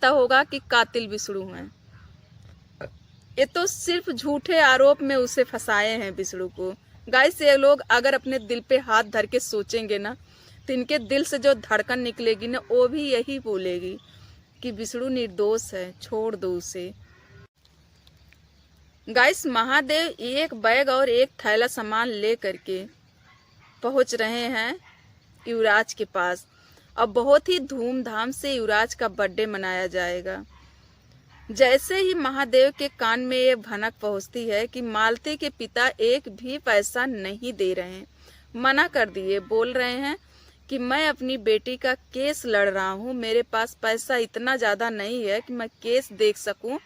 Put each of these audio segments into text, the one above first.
पता होगा कि कातिल विष्णु हैं। ये तो सिर्फ झूठे आरोप में उसे फंसाए हैं विष्णु को। गाइस, ये लोग अगर अपने दिल पे हाथ धर के सोचेंगे ना, तो इनके दिल से जो धड़कन निकलेगी ना, वो भी यही बोलेगी कि विष्णु निर्दोष है, छोड़ दो उसे। गाइस, महादेव एक बैग और एक थैला सामान ले करके पहुंच रहे हैं युवराज के पास। अब बहुत ही धूमधाम से युवराज का बर्थडे मनाया जाएगा। जैसे ही महादेव के कान में ये भनक पहुंचती है कि मालती के पिता एक भी पैसा नहीं दे रहे हैं, मना कर दिए, बोल रहे हैं कि मैं अपनी बेटी का केस लड़ रहा हूँ, मेरे पास पैसा इतना ज़्यादा नहीं है कि मैं केस देख सकूँ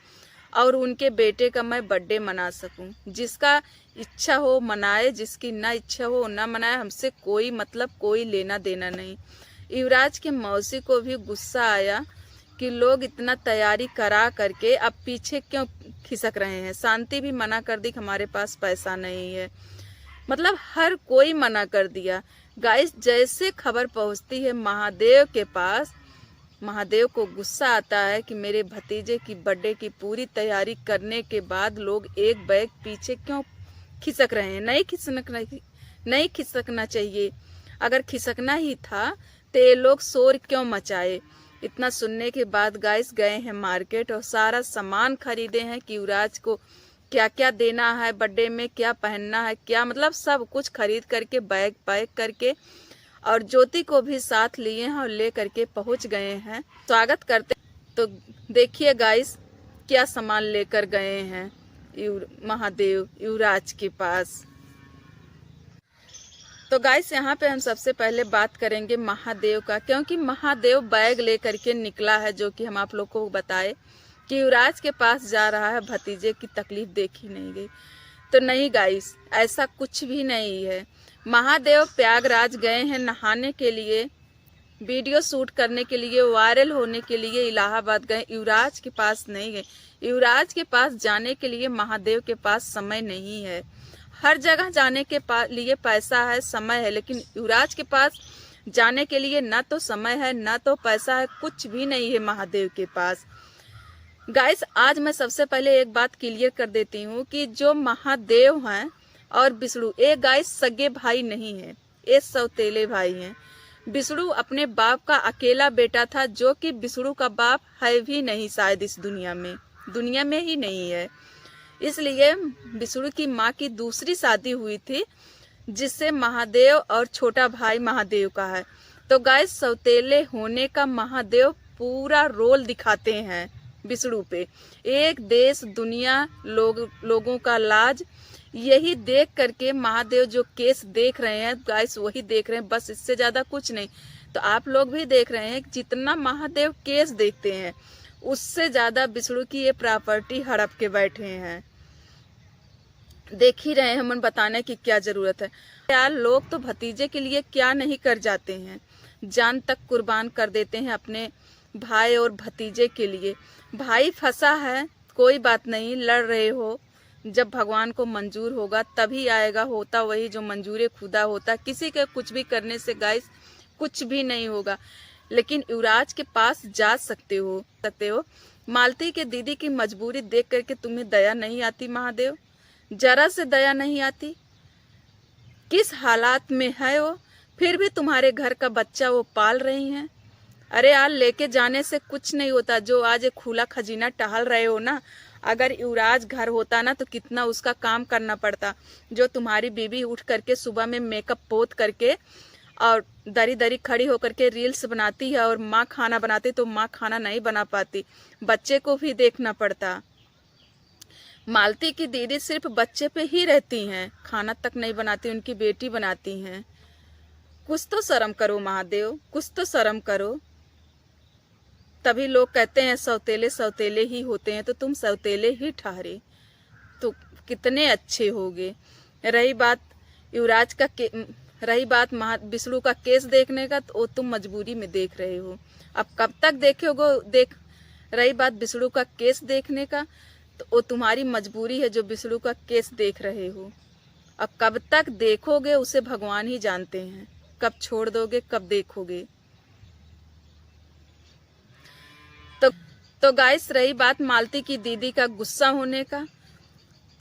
और उनके बेटे का मैं बर्थडे मना सकूँ। जिसका इच्छा हो मनाए, जिसकी ना इच्छा हो ना मनाए, हमसे कोई मतलब, कोई लेना देना नहीं। युवराज की मौसी को भी गुस्सा आया कि लोग इतना तैयारी करा करके अब पीछे क्यों खिसक रहे हैं। शांति भी मना कर दी कि हमारे पास पैसा नहीं है, मतलब हर कोई मना कर दिया। गाइस, जैसे खबर पहुंचती है महादेव के पास, महादेव को गुस्सा आता है कि मेरे भतीजे की बर्थडे की पूरी तैयारी करने के बाद लोग एक बैग पीछे क्यों खिसक रहे हैं। नहीं खिसकना चाहिए। अगर खिसकना ही था तो ये लोग शोर क्यों मचाए। इतना सुनने के बाद गाइस गए हैं मार्केट और सारा सामान खरीदे हैं कि युवराज को क्या क्या देना है बर्थडे में, क्या पहनना है, क्या मतलब सब कुछ खरीद करके बैग पैक करके, और ज्योति को भी साथ लिए हैं और ले करके पहुंच गए हैं। स्वागत करते। तो देखिए गाइस, क्या सामान लेकर गए हैं महादेव युवराज के पास। तो गाइस, यहाँ पे हम सबसे पहले बात करेंगे महादेव का, क्योंकि महादेव बैग लेकर के निकला है, जो कि हम आप लोग को बताए कि युवराज के पास जा रहा है, भतीजे की तकलीफ देखी नहीं गई। तो नहीं गाइस, ऐसा कुछ भी नहीं है। महादेव प्रयागराज गए हैं नहाने के लिए, वीडियो शूट करने के लिए, वायरल होने के लिए इलाहाबाद गए, युवराज के पास नहीं गए। युवराज के पास जाने के लिए महादेव के पास समय नहीं है। हर जगह जाने के लिए पैसा है, समय है, लेकिन युवराज के पास जाने के लिए ना तो समय है ना तो पैसा है, कुछ भी नहीं है महादेव के पास। गाइस, आज मैं सबसे पहले एक बात क्लियर कर देती हूँ कि जो महादेव हैं और विष्णु, एक गाइस सगे भाई नहीं है, ये सौतेले भाई हैं। विष्णु अपने बाप का अकेला बेटा था, जो कि विष्णु का बाप है भी नहीं शायद इस दुनिया में ही नहीं है। इसलिए विष्णु की माँ की दूसरी शादी हुई थी, जिससे महादेव और छोटा भाई महादेव का है। तो गाइस, सौतेले होने का महादेव पूरा रोल दिखाते हैं विष्णु पे। एक देश दुनिया लोगों का लाज, यही देख करके महादेव जो केस देख रहे हैं गाइस, वही देख रहे हैं, बस इससे ज्यादा कुछ नहीं। तो आप लोग भी देख रहे हैं, जितना महादेव केस देखते हैं उससे ज्यादा विष्णु की ये प्रॉपर्टी हड़प के बैठे हैं। देख ही रहे हैं, हम बताने की क्या जरूरत है यार। लोग तो भतीजे के लिए क्या नहीं कर जाते हैं, जान तक कुर्बान कर देते हैं अपने भाई और भतीजे के लिए। भाई फंसा है, कोई बात नहीं, लड़ रहे हो, जब भगवान को मंजूर होगा तभी आएगा, होता वही जो मंजूर खुदा होता। किसी के कुछ भी करने से गाइस कुछ भी नहीं होगा। लेकिन युवराज के पास जा सकते हो। मालती के दीदी की मजबूरी देख करके तुम्हें दया नहीं आती महादेव? जरा से दया नहीं आती? किस हालात में है वो, फिर भी तुम्हारे घर का बच्चा वो पाल रही हैं। अरे यार, लेके जाने से कुछ नहीं होता। जो आज एक खुला खजीना टहल रहे हो ना, अगर युवराज घर होता ना तो कितना उसका काम करना पड़ता। जो तुम्हारी बीबी उठ करके सुबह में मेकअप पोत करके और दरी दरी खड़ी होकर के रील्स बनाती है, और माँ खाना बनाती तो माँ खाना नहीं बना पाती, बच्चे को भी देखना पड़ता। मालती की दीदी सिर्फ बच्चे पे ही रहती हैं, खाना तक नहीं बनाती, उनकी बेटी बनाती हैं। कुछ तो शर्म करो महादेव, कुछ तो शर्म करो। तभी लोग कहते हैं सौतेले सौतेले ही होते हैं, तो तुम सौतेले ही ठहरे तो कितने अच्छे होगे। रही बात युवराज का रही बात विष्णु का केस देखने का, तो तुम मजबूरी में देख रहे हो। अब कब तक देखोगे? रही बात विष्णु का केस देखने का, तो वो तुम्हारी मजबूरी है जो विष्णु का केस देख रहे हो। अब कब तक देखोगे उसे भगवान ही जानते हैं। कब छोड़ दोगे, कब देखोगे। तो तो गाइस रही बात मालती की दीदी का गुस्सा होने का,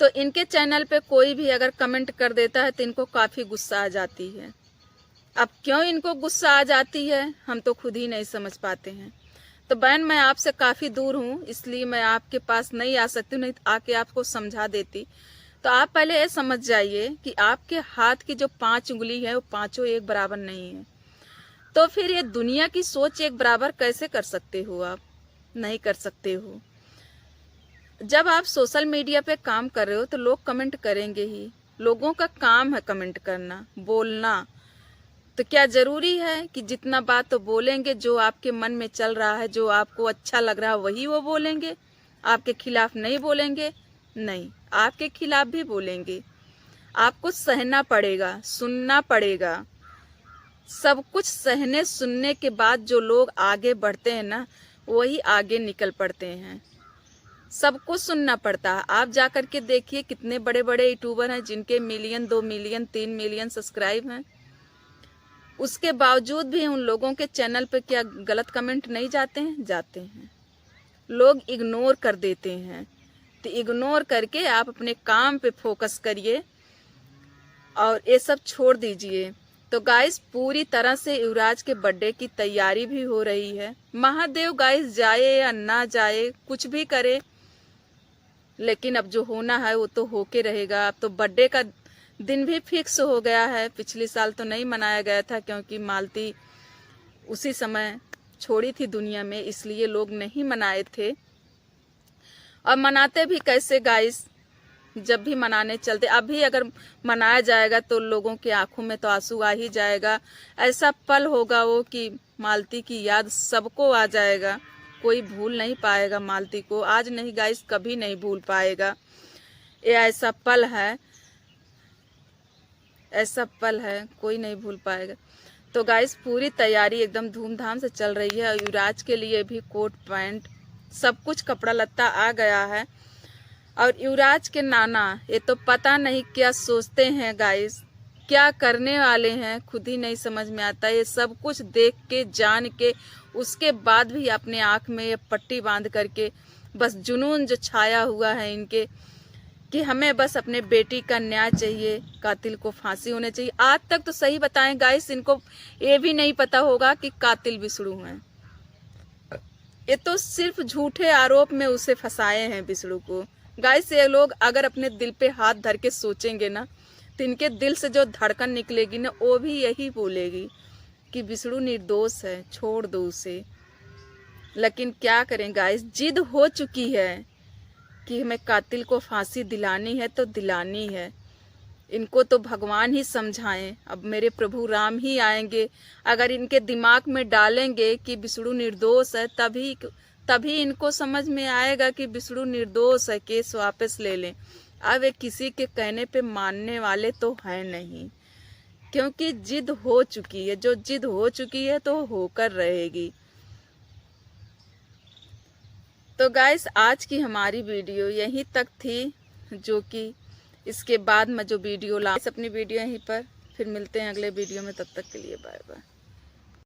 तो इनके चैनल पे कोई भी अगर कमेंट कर देता है तो इनको काफ़ी गुस्सा आ जाती है। अब क्यों इनको गुस्सा आ जाती है हम तो खुद ही नहीं समझ पाते हैं। तो बहन मैं आपसे काफ़ी दूर हूँ, इसलिए मैं आपके पास नहीं आ सकती हूँ, नहीं तो आके आपको समझा देती। तो आप पहले ये समझ जाइए कि आपके हाथ की जो 5 उंगली है वो पांचों एक बराबर नहीं है। तो फिर ये दुनिया की सोच एक बराबर कैसे कर सकते हो आप? नहीं कर सकते हो। जब आप सोशल मीडिया पे काम कर रहे हो तो लोग कमेंट करेंगे ही। लोगों का काम है कमेंट करना, बोलना। तो क्या जरूरी है कि जितना बात तो बोलेंगे, जो आपके मन में चल रहा है, जो आपको अच्छा लग रहा है वही वो बोलेंगे? आपके खिलाफ नहीं बोलेंगे? नहीं, आपके खिलाफ भी बोलेंगे। आपको सहना पड़ेगा, सुनना पड़ेगा। सब कुछ सहने सुनने के बाद जो लोग आगे बढ़ते हैं ना, वही आगे निकल पड़ते हैं। सबको सुनना पड़ता है। आप जाकर के देखिए कितने बड़े बड़े यूट्यूबर हैं जिनके मिलियन, 2 मिलियन, 3 मिलियन सब्सक्राइब हैं। उसके बावजूद भी उन लोगों के चैनल पे क्या गलत कमेंट नहीं जाते हैं? जाते हैं। लोग इग्नोर कर देते हैं। तो इग्नोर करके आप अपने काम पे फोकस करिए और ये सब छोड़ दीजिए। तो गाइस पूरी तरह से युवराज के बर्थडे की तैयारी भी हो रही है। महादेव गाइस जाए या ना जाए, कुछ भी करे, लेकिन अब जो होना है वो तो होके रहेगा। अब तो बर्थडे का दिन भी फिक्स हो गया है। पिछले साल तो नहीं मनाया गया था क्योंकि मालती उसी समय छोड़ी थी दुनिया में, इसलिए लोग नहीं मनाए थे। और मनाते भी कैसे गाइस, जब भी मनाने चलते, अभी अगर मनाया जाएगा तो लोगों की आंखों में तो आंसू आ ही जाएगा। ऐसा पल होगा वो कि मालती की याद सबको आ जाएगा। कोई भूल नहीं पाएगा मालती को। आज नहीं गाइस, कभी नहीं भूल पाएगा। ये ऐसा पल है, ऐसा पल है, कोई नहीं भूल पाएगा। तो गाइस पूरी तैयारी एकदम धूमधाम से चल रही है। और युवराज के लिए भी कोट पैंट सब कुछ कपड़ा लत्ता आ गया है। और युवराज के नाना ये तो पता नहीं क्या सोचते हैं गाइस, क्या करने वाले हैं, खुद ही नहीं समझ में आता। ये सब कुछ देख के जान के उसके बाद भी अपने आँख में ये पट्टी बांध करके बस जुनून जो छाया हुआ है इनके कि हमें बस अपने बेटी का न्याय चाहिए, कातिल को फांसी होनी चाहिए। आज तक तो सही बताएं गाइस, इनको ये भी नहीं पता होगा कि कातिल विष्णु हैं। ये तो सिर्फ झूठे आरोप में उसे फंसाए हैं विष्णु को। गाइस ये लोग अगर अपने दिल पे हाथ धर के सोचेंगे ना, तो इनके दिल से जो धड़कन निकलेगी ना, वो भी यही बोलेगी कि विष्णु निर्दोष है, छोड़ दो उसे। लेकिन क्या करें गाइस, जिद हो चुकी है कि हमें कातिल को फांसी दिलानी है तो दिलानी है। इनको तो भगवान ही समझाएं। अब मेरे प्रभु राम ही आएंगे। अगर इनके दिमाग में डालेंगे कि विष्णु निर्दोष है, तभी इनको समझ में आएगा कि विष्णु निर्दोष है, केस वापस ले लें। अब वे किसी के कहने पे मानने वाले तो है नहीं, क्योंकि जिद हो चुकी है। जो जिद हो चुकी है तो होकर रहेगी। तो गाइस आज की हमारी वीडियो यहीं तक थी, जो कि इसके बाद मैं जो वीडियो अपनी वीडियो यहीं पर फिर मिलते हैं अगले वीडियो में। तब तक के लिए बाय बाय।